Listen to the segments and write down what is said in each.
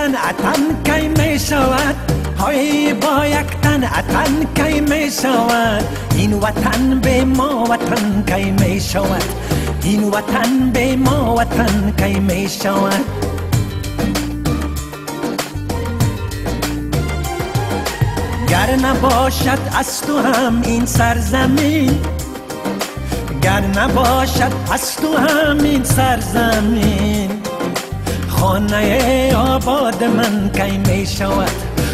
تن اتن کی می شود های با یک تن اتن کی می شود این وطن به ما وطن کی می شود این وطن به ما وطن کی می شود گر نباشد از تو هم این سرزمین گر نباشد از تو هم این سرزمین خانه آباد من کی می شود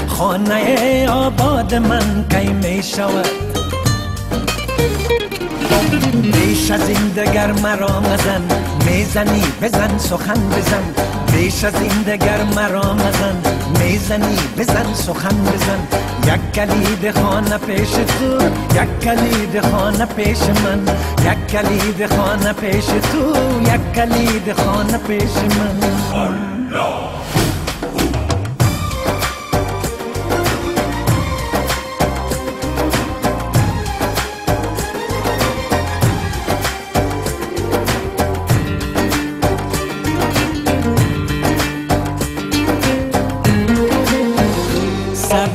خانه آباد من کی می شود بیش از این دگر مرا مزن میزنی بزن سخن بزن بیش از این دگر مرا مزن میزنی بزن سخن بزن یک کلید خانه پیش تو یک کلید خانه پیش من یک کلید خانه پیش تو یک کلید خانه پیش من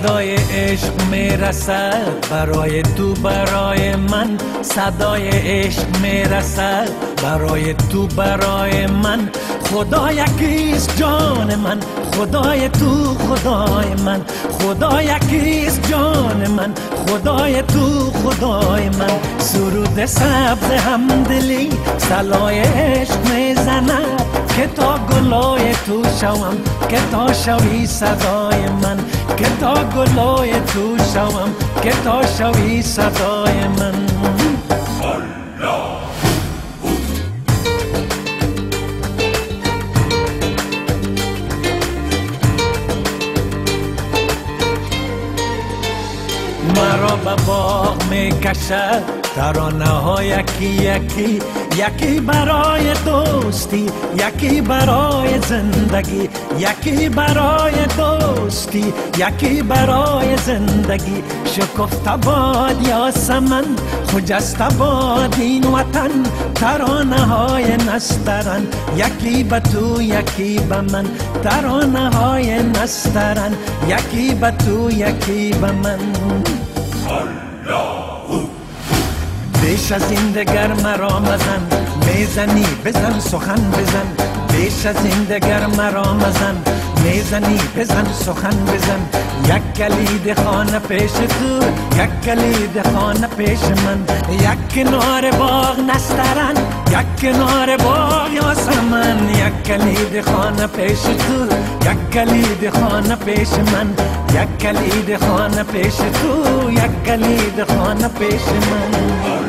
صدای عشق میرسد برای تو برای من صدای عشق میرسد برای تو برای من خدا یکیست جان من خدای تو خدای من خدا یکیست جان من خدای تو خدای من سرود سبز همدلی صلای عشق میزند که تا گلای تو شوم که تا شوی صدای من که تا گلای تو شوم که تا شوی صدای من مرا به باغ می کشد ترانه ها یکی یکی یکی برای دوستی یکی برای زندگی یکی برای دوستی یکی برای زندگی شکفته باد یاسمن خجسته باد این وطن ترانه های نسترن یکی به تو یکی به من ترانه های نسترن یکی به تو یکی به من بیش از این دگر مرا مزن میزنی بزن سخن بزن بیش از این دگر مرا مزن میزنی بزن سخن بزن یک کلید خانه پیش تو یک کلید خانه پیش من یک کنار باغ نسترن یک کنار باغ یاسمن یک کلید خانه پیش تو یک کلید خانه پیش من یک کلید خانه پیش تو یک کلید خانه پیش من